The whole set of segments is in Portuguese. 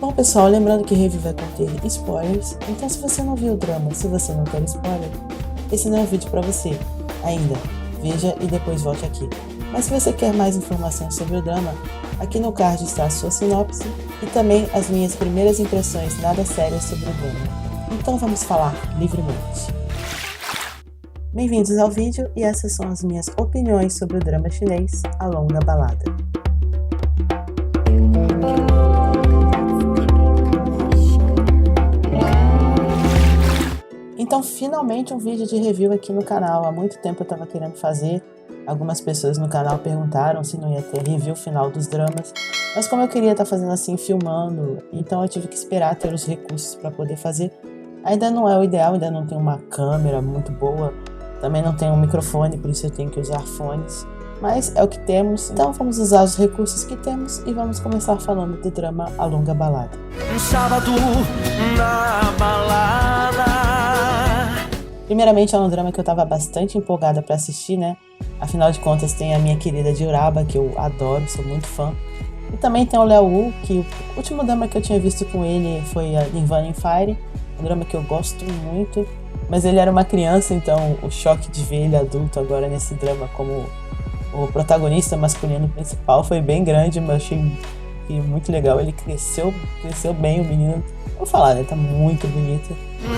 Bom pessoal, lembrando que review vai conter spoilers, então se você não viu o drama, se você não quer spoiler, esse não é o vídeo pra você ainda. Veja e depois volte aqui. Mas se você quer mais informações sobre o drama, aqui no card está a sua sinopse e também as minhas primeiras impressões nada sérias sobre o drama. Então vamos falar livremente. Bem-vindos ao vídeo e essas são as minhas opiniões sobre o drama chinês A Longa Balada. Então, finalmente um vídeo de review aqui no canal. Há muito tempo eu estava querendo fazer. Algumas pessoas no canal perguntaram se não ia ter review final dos dramas. Mas como eu queria estar fazendo assim, filmando, então eu tive que esperar ter os recursos para poder fazer. Ainda não é o ideal, ainda não tenho uma câmera muito boa. Também não tenho um microfone, por isso eu tenho que usar fones. Mas é o que temos, então vamos usar os recursos que temos e vamos começar falando do drama A Longa Balada. Um sábado na balada. Primeiramente é um drama que eu estava bastante empolgada para assistir, né? Afinal de contas tem a minha querida Juraba, que eu adoro, sou muito fã. E também tem o Léo Wu, que o último drama que eu tinha visto com ele foi a Nirvana in Fire, um drama que eu gosto muito. Mas ele era uma criança, então o choque de ver ele adulto agora nesse drama como o protagonista masculino principal foi bem grande, mas achei muito legal. Ele cresceu bem, o menino. Vou falar, né? Tá muito bonito.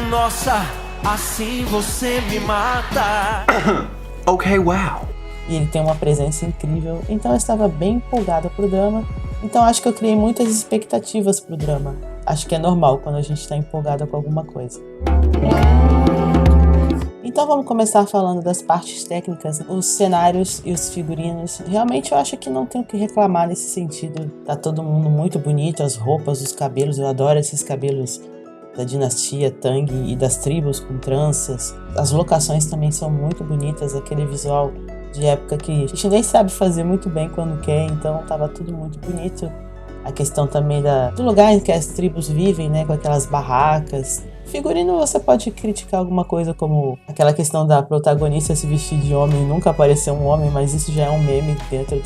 Nossa, assim você me mata. Ok, wow. E ele tem uma presença incrível, então eu estava bem empolgada pro drama. Então acho que eu criei muitas expectativas pro drama. Acho que é normal quando a gente está empolgada com alguma coisa. Então vamos começar falando das partes técnicas, os cenários e os figurinos. Realmente eu acho que não tenho o que reclamar nesse sentido. Tá todo mundo muito bonito, as roupas, os cabelos, eu adoro esses cabelos da dinastia Tang e das tribos com tranças. As locações também são muito bonitas, aquele visual de época que a gente nem sabe fazer muito bem quando quer, então tava tudo muito bonito. A questão também do lugar em que as tribos vivem, né, com aquelas barracas. Figurino você pode criticar alguma coisa como aquela questão da protagonista se vestir de homem e nunca aparecer um homem, mas isso já é um meme dentro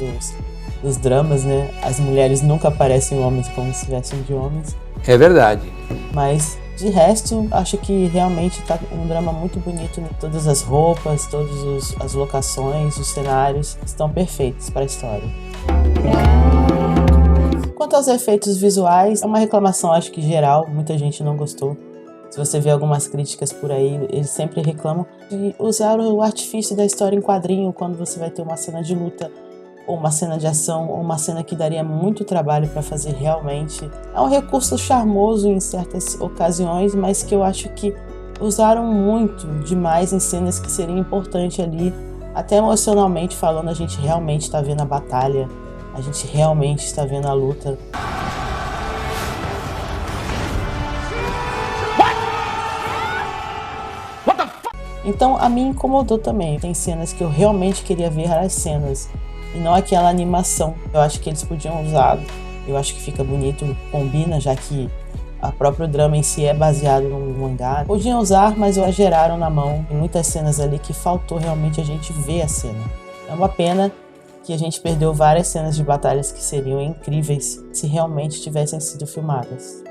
dos dramas, né? As mulheres nunca aparecem homens como se vestem de homens. É verdade. Mas de resto, acho que realmente tá um drama muito bonito, né? Todas as roupas, todas as locações, os cenários estão perfeitos para a história. Quanto aos efeitos visuais, é uma reclamação acho que geral, muita gente não gostou. Se você vê algumas críticas por aí, eles sempre reclamam de usar o artifício da história em quadrinho quando você vai ter uma cena de luta, ou uma cena de ação, ou uma cena que daria muito trabalho para fazer realmente. É um recurso charmoso em certas ocasiões, mas que eu acho que usaram muito demais em cenas que seriam importantes ali. Até emocionalmente falando, a gente realmente está vendo a batalha, a gente realmente está vendo a luta. Então a mim incomodou também. Tem cenas que eu realmente queria ver as cenas e não aquela animação. Eu acho que eles podiam usar, eu acho que fica bonito, combina, já que a próprio drama em si é baseado num mangá. Podiam usar, mas exageraram na mão. Tem muitas cenas ali que faltou realmente a gente ver a cena. É uma pena que a gente perdeu várias cenas de batalhas que seriam incríveis se realmente tivessem sido filmadas.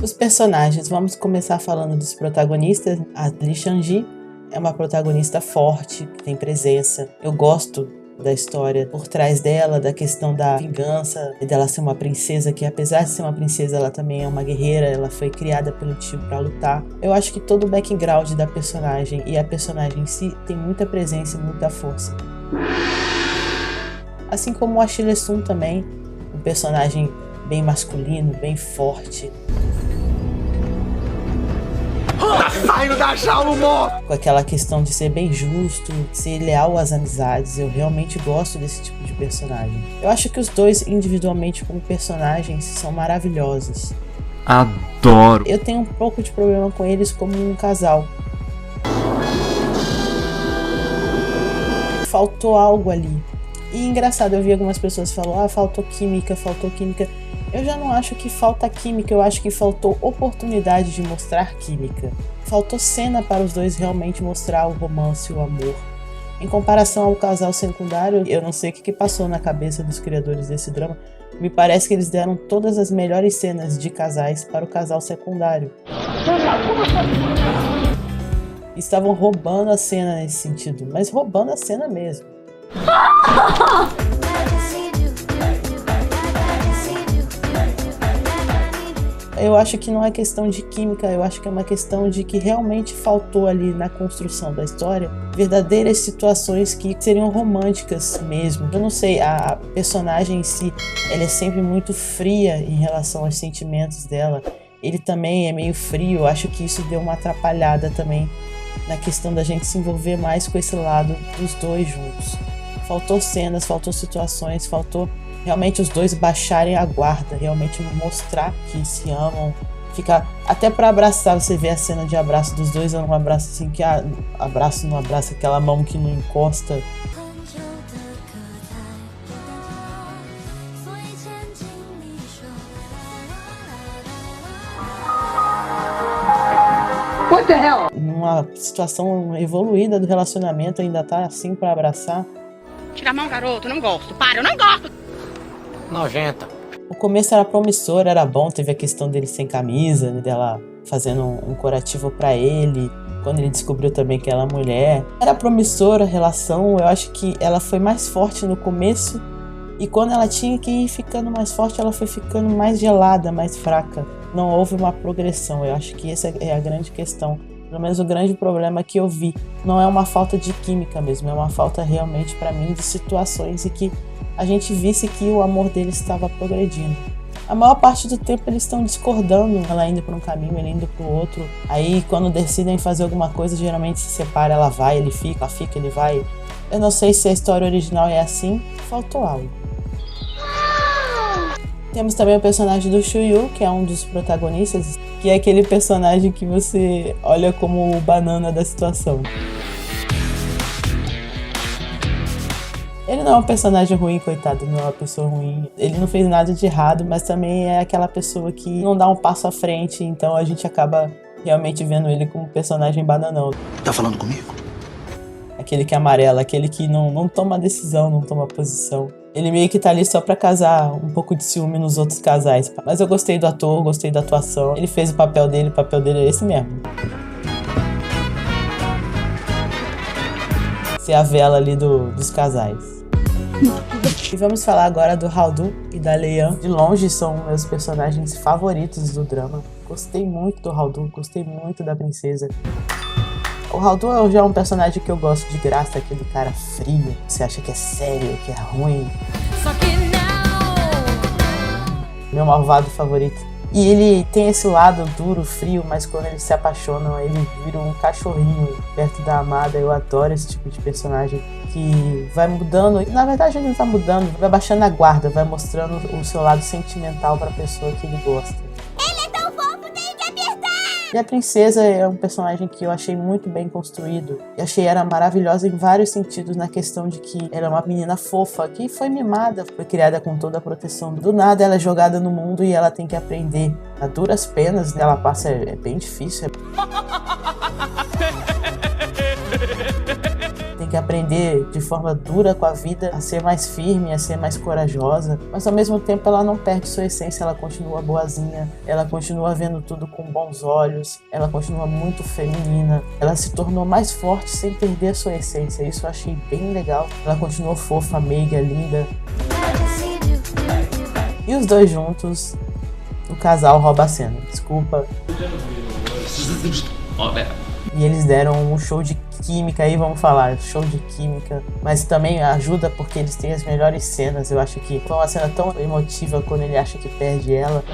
Os personagens, vamos começar falando dos protagonistas. A Li Shangji é uma protagonista forte, que tem presença. Eu gosto da história por trás dela, da questão da vingança, dela ser uma princesa que, apesar de ser uma princesa, ela também é uma guerreira, ela foi criada pelo tio para lutar. Eu acho que todo o background da personagem e a personagem em si tem muita presença e muita força. Assim como o Achille Sun também, um personagem bem masculino, bem forte. Tá saindo da jaula, moço! Com aquela questão de ser bem justo, ser leal às amizades. Eu realmente gosto desse tipo de personagem. Eu acho que os dois individualmente como personagens são maravilhosos. Adoro. Eu tenho um pouco de problema com eles como um casal. Faltou algo ali. E engraçado, eu vi algumas pessoas falando, faltou química. Eu já não acho que falta química, eu acho que faltou oportunidade de mostrar química. Faltou cena para os dois realmente mostrar o romance e o amor. Em comparação ao casal secundário, eu não sei o que passou na cabeça dos criadores desse drama, Me parece que eles deram todas as melhores cenas de casais para o casal secundário. Estavam roubando a cena nesse sentido, mas roubando a cena mesmo. Eu acho que não é questão de química, eu acho que é uma questão de que realmente faltou ali na construção da história verdadeiras situações que seriam românticas mesmo. Eu não sei, a personagem em si, ela é sempre muito fria em relação aos sentimentos dela. Ele também é meio frio, eu acho que isso deu uma atrapalhada também na questão da gente se envolver mais com esse lado dos dois juntos. Faltou cenas, faltou situações, faltou realmente os dois baixarem a guarda, realmente mostrar que se amam, ficar até para abraçar. Você vê a cena de abraço dos dois, é um abraço assim que abraço não abraça, aquela mão que não encosta. What the hell? Numa situação evoluída do relacionamento, ainda tá assim para abraçar. Tira a mão, garoto, não gosto. Para, eu não gosto. Nojenta. O começo era promissor, era bom, teve a questão dele sem camisa, né, dela fazendo um curativo pra ele, quando ele descobriu também que ela é mulher. Era promissora a relação, eu acho que ela foi mais forte no começo, e quando ela tinha que ir ficando mais forte, ela foi ficando mais gelada, mais fraca. Não houve uma progressão, eu acho que essa é a grande questão. Pelo menos o grande problema que eu vi. Não é uma falta de química mesmo, é uma falta realmente pra mim de situações e que a gente visse que o amor deles estava progredindo. A maior parte do tempo eles estão discordando, ela indo para um caminho, ele indo para o outro. Aí quando decidem fazer alguma coisa, geralmente se separa, ela vai, ele fica, ela fica, ele vai. Eu não sei se a história original é assim, faltou algo. Temos também o personagem do Chuyu, que é um dos protagonistas, que é aquele personagem que você olha como o banana da situação. Ele não é um personagem ruim, coitado, não é uma pessoa ruim. Ele não fez nada de errado, mas também é aquela pessoa que não dá um passo à frente, então a gente acaba realmente vendo ele como um personagem bananão. Tá falando comigo? Aquele que é amarelo, aquele que não toma decisão, não toma posição. Ele meio que tá ali só pra causar um pouco de ciúme nos outros casais. Mas eu gostei do ator, gostei da atuação. Ele fez o papel dele é esse mesmo. Ser a vela ali dos casais. E vamos falar agora do Haldun e da Leyan. De longe são meus personagens favoritos do drama. Gostei muito do Haldun, gostei muito da princesa. O Haldun já é um personagem que eu gosto de graça, aquele cara frio, você acha que é sério, que é ruim. Meu malvado favorito. E ele tem esse lado duro, frio, mas quando eles se apaixonam, ele vira um cachorrinho perto da amada. Eu adoro esse tipo de personagem que vai mudando. Na verdade, ele não tá mudando, vai baixando a guarda, vai mostrando o seu lado sentimental pra pessoa que ele gosta. Ele é tão fofo, tenho que apertar! E a princesa é um personagem que eu achei muito bem construído. Eu achei ela maravilhosa em vários sentidos, na questão de que ela é uma menina fofa, que foi mimada, foi criada com toda a proteção. Do nada ela é jogada no mundo e ela tem que aprender a duras penas. Ela passa, é bem difícil. Tem que aprender de forma dura com a vida a ser mais firme, a ser mais corajosa, mas ao mesmo tempo ela não perde sua essência, ela continua boazinha, ela continua vendo tudo com bons olhos, ela continua muito feminina, ela se tornou mais forte sem perder sua essência, isso eu achei bem legal. Ela continuou fofa, meiga, linda. E os dois juntos, o casal rouba a cena, desculpa. E eles deram um show de química, aí vamos falar, show de química, mas também ajuda porque eles têm as melhores cenas. Eu acho que foi uma cena tão emotiva quando ele acha que perde ela.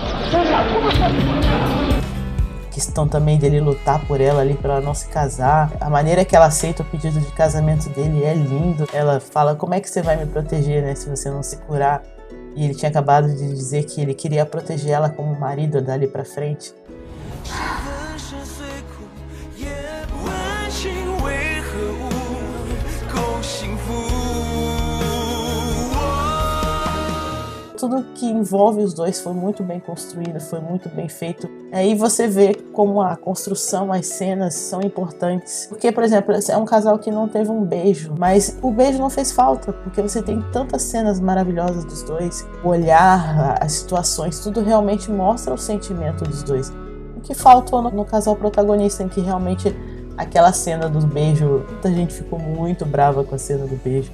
A questão também dele lutar por ela ali, pra ela não se casar. A maneira que ela aceita o pedido de casamento dele é lindo. Ela fala, como é que você vai me proteger, né, se você não se curar? E ele tinha acabado de dizer que ele queria proteger ela como marido dali pra frente. Tudo que envolve os dois foi muito bem construído, foi muito bem feito. Aí você vê como a construção, as cenas são importantes. Porque, por exemplo, é um casal que não teve um beijo, mas o beijo não fez falta, porque você tem tantas cenas maravilhosas dos dois. O olhar, as situações, tudo realmente mostra o sentimento dos dois. O que faltou no casal protagonista, em que realmente aquela cena do beijo, muita gente ficou muito brava com a cena do beijo.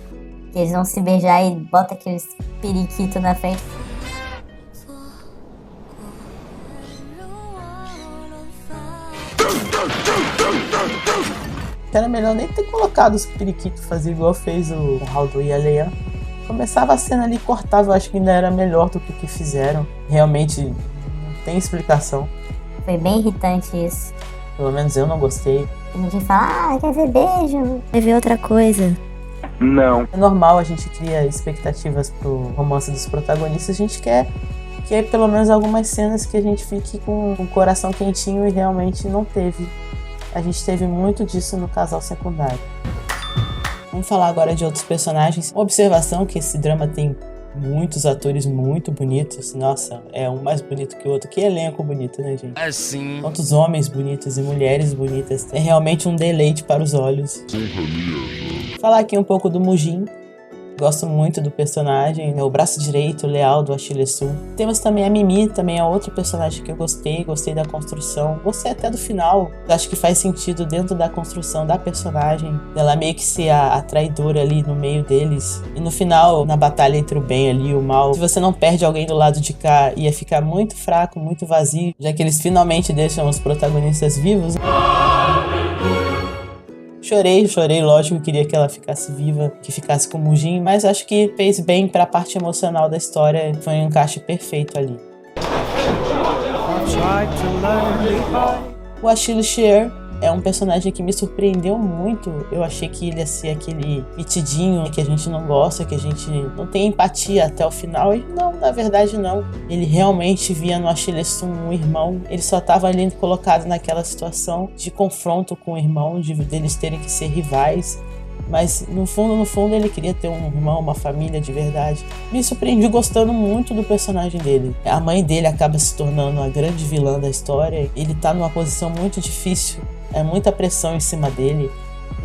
Eles vão se beijar e bota aqueles periquitos na frente. Era melhor nem ter colocado os periquitos, fazer igual fez o Haldor e a Leia. Começava a cena ali e cortava, eu acho que ainda era melhor do que o que fizeram. Realmente não tem explicação. Foi bem irritante isso. Pelo menos eu não gostei. Ninguém fala, quer ver beijo? Quer ver outra coisa? Não. É normal, a gente cria expectativas pro romance dos protagonistas. A gente quer que pelo menos algumas cenas que a gente fique com o coração quentinho, e realmente não teve. A gente teve muito disso no casal secundário. Vamos falar agora de outros personagens. Uma observação que esse drama tem muitos atores muito bonitos. Nossa, é um mais bonito que o outro. Que elenco bonito, né, gente? Assim. Quantos homens bonitos e mulheres bonitas. É realmente um deleite para os olhos. Falar aqui um pouco do Mujin. Gosto muito do personagem, é o braço direito, leal do Achille Su. Temos também a Mimi, também é outro personagem que eu gostei da construção. Gostei até do final, acho que faz sentido dentro da construção da personagem. Ela meio que ser a traidora ali no meio deles. E no final, na batalha entre o bem ali e o mal, se você não perde alguém do lado de cá, ia ficar muito fraco, muito vazio, já que eles finalmente deixam os protagonistas vivos. Chorei, lógico, queria que ela ficasse viva, que ficasse com o Mujin, mas acho que fez bem pra parte emocional da história, foi um encaixe perfeito ali. O Achille Shear é um personagem que me surpreendeu muito. Eu achei que ele ia ser aquele metidinho que a gente não gosta, que a gente não tem empatia até o final. E não, na verdade não. Ele realmente via no Achille Su um irmão. Ele só estava ali colocado naquela situação de confronto com o irmão, deles terem que ser rivais. Mas no fundo ele queria ter um irmão, uma família de verdade. Me surpreendi gostando muito do personagem dele. A mãe dele acaba se tornando a grande vilã da história. Ele tá numa posição muito difícil, é muita pressão em cima dele.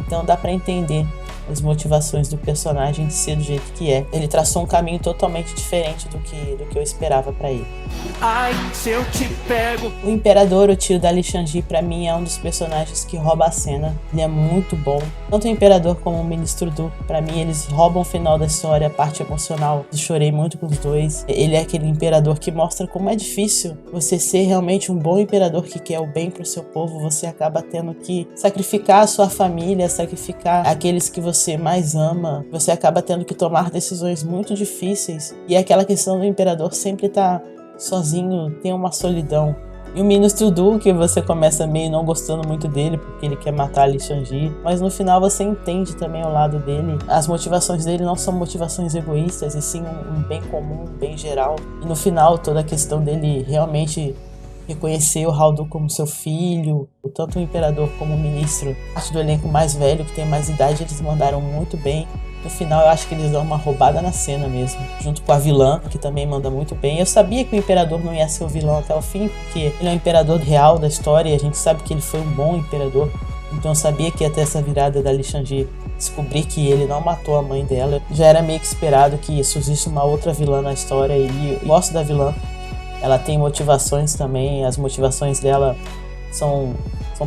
Então dá pra entender as motivações do personagem de ser do jeito que é. Ele traçou um caminho totalmente diferente do que eu esperava pra ele. Ai, se eu te pego. O Imperador, o tio da Li Shang-Ji, pra mim é um dos personagens que rouba a cena. Ele é muito bom. Tanto o Imperador como o Ministro Du, pra mim eles roubam o final da história, a parte emocional. Eu chorei muito com os dois. Ele é aquele imperador que mostra como é difícil você ser realmente um bom imperador que quer o bem pro seu povo. Você acaba tendo que sacrificar a sua família, sacrificar aqueles que você mais ama. Você acaba tendo que tomar decisões muito difíceis. E aquela questão do imperador sempre tá sozinho, tem uma solidão. E o Ministro Du, que você começa meio não gostando muito dele, porque ele quer matar a Li Shang-Ji, mas no final você entende também o lado dele. As motivações dele não são motivações egoístas, e sim um bem comum, um bem geral. E no final, toda a questão dele realmente reconhecer o Haldor como seu filho, tanto o Imperador como o Ministro, parte do elenco mais velho, que tem mais idade, eles mandaram muito bem. No final, eu acho que eles dão uma roubada na cena mesmo, junto com a vilã, que também manda muito bem. Eu sabia que o Imperador não ia ser o vilão até o fim, porque ele é o Imperador real da história, e a gente sabe que ele foi um bom Imperador. Então eu sabia que ia ter essa virada da Li Shang-Ji, descobrir que ele não matou a mãe dela. Já era meio que esperado que surgisse uma outra vilã na história, e eu gosto da vilã. Ela tem motivações também, as motivações dela são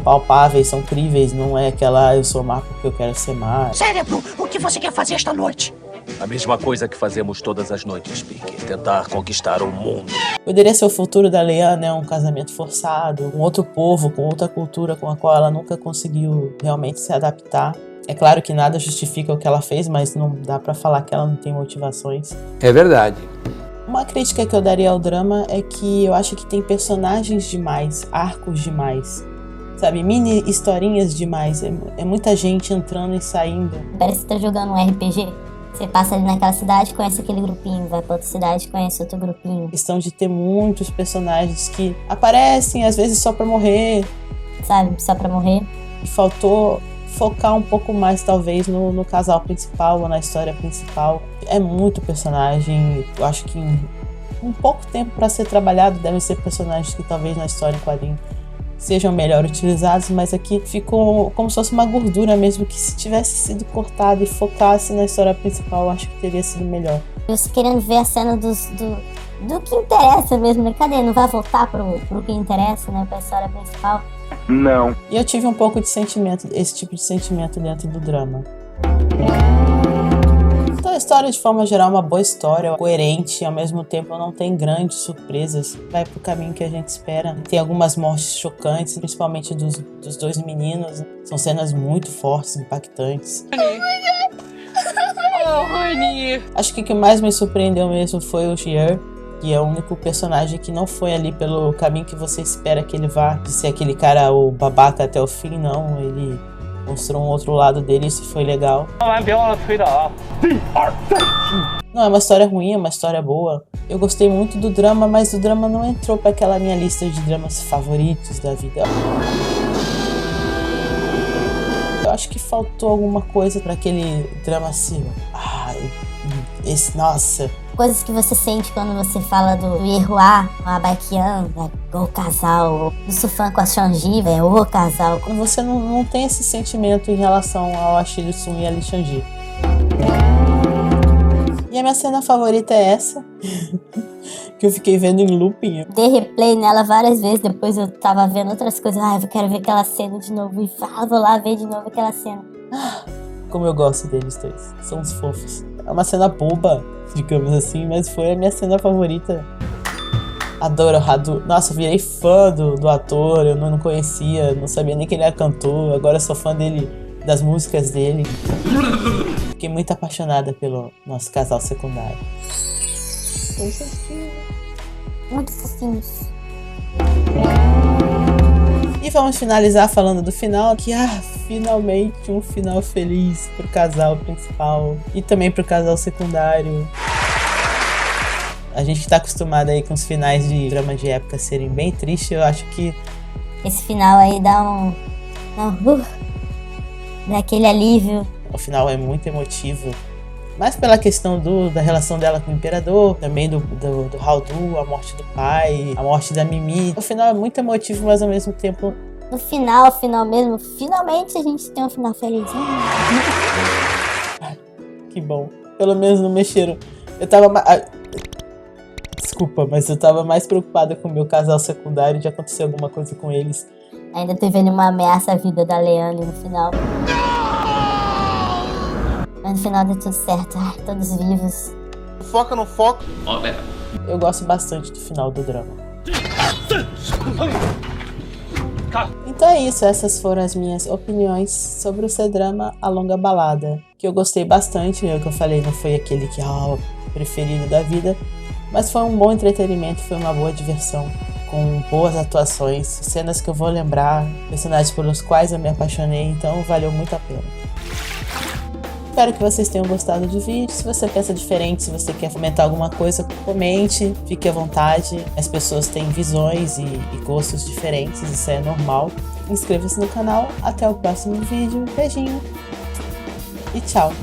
palpáveis, são críveis, não é aquela eu sou má porque eu quero ser má. Cérebro, o que você quer fazer esta noite? A mesma coisa que fazemos todas as noites, Pique. Tentar conquistar o mundo. Poderia ser o futuro da Leia, né? Um casamento forçado, um outro povo, com outra cultura com a qual ela nunca conseguiu realmente se adaptar. É claro que nada justifica o que ela fez, mas não dá pra falar que ela não tem motivações. É verdade. Uma crítica que eu daria ao drama é que eu acho que tem personagens demais, arcos demais. Sabe, mini historinhas demais, é muita gente entrando e saindo. Parece que você tá jogando um RPG. Você passa ali naquela cidade, conhece aquele grupinho, vai pra outra cidade, conhece outro grupinho. Questão de ter muitos personagens que aparecem, às vezes só pra morrer. Sabe, só pra morrer. E faltou focar um pouco mais, talvez, no casal principal ou na história principal. É muito personagem, eu acho que um pouco tempo para ser trabalhado, devem ser personagens que talvez na história em quadrinho sejam melhor utilizados, mas aqui ficou como se fosse uma gordura mesmo, que se tivesse sido cortado e focasse na história principal, eu acho que teria sido melhor. Eu querendo ver a cena do que interessa mesmo, né? Cadê? Não vai voltar pro que interessa, né? Pra história principal. Não. E eu tive um pouco de sentimento, esse tipo de sentimento dentro do drama. Então a história, de forma geral, é uma boa história, coerente, e ao mesmo tempo não tem grandes surpresas, vai pro caminho que a gente espera. Tem algumas mortes chocantes, principalmente dos dois meninos, são cenas muito fortes, impactantes. Acho que o que mais me surpreendeu mesmo foi o Shier, que é o único personagem que não foi ali pelo caminho que você espera que ele vá, de ser aquele cara, o babaca até o fim, não, ele mostrou um outro lado dele, isso foi legal. Não é uma história ruim, é uma história boa. Eu gostei muito do drama, mas o drama não entrou para aquela minha lista de dramas favoritos da vida. Eu acho que faltou alguma coisa para aquele drama assim. Nossa. Coisas que você sente quando você fala do Yerhua com a Baikian, o casal, do Sufan com a Shanji, o casal. Quando você não tem esse sentimento em relação ao Achille Sun e a Li Shanji. E a minha cena favorita é essa, que eu fiquei vendo em looping. Dei replay nela várias vezes, depois eu tava vendo outras coisas. Eu quero ver aquela cena de novo. E vou lá ver de novo aquela cena. Como eu gosto deles dois, são uns fofos. É uma cena boba, digamos assim, mas foi a minha cena favorita. Adoro o Radu. Nossa, eu virei fã do ator, eu não conhecia, não sabia nem que ele era cantor, agora eu sou fã dele, das músicas dele. Fiquei muito apaixonada pelo nosso casal secundário. Muito fofinhos. E vamos finalizar falando do final, que finalmente um final feliz pro casal principal e também pro casal secundário. A gente que tá acostumado aí com os finais de drama de época serem bem tristes, eu acho que esse final aí dá dá aquele alívio. O final é muito emotivo, mas pela questão da relação dela com o Imperador, também do Haldun, a morte do pai, a morte da Mimi. O final é muito emotivo, mas ao mesmo tempo... No final mesmo, finalmente a gente tem um final feliz. Que bom. Pelo menos não mexeram. Desculpa, mas eu tava mais preocupada com o meu casal secundário de acontecer alguma coisa com eles. Ainda teve uma ameaça à vida da Leane no final. Mas no final deu tudo certo. Todos vivos. Foca no foco. Eu gosto bastante do final do drama. Então é isso, essas foram as minhas opiniões sobre o C-Drama A Longa Balada, que eu gostei bastante, o que eu falei não foi aquele que o preferido da vida, mas foi um bom entretenimento, foi uma boa diversão, com boas atuações, cenas que eu vou lembrar, personagens pelos quais eu me apaixonei, então valeu muito a pena. Espero que vocês tenham gostado do vídeo. Se você pensa diferente, se você quer comentar alguma coisa, comente, fique à vontade. As pessoas têm visões e gostos diferentes, isso é normal. Inscreva-se no canal. Até o próximo vídeo. Beijinho e tchau!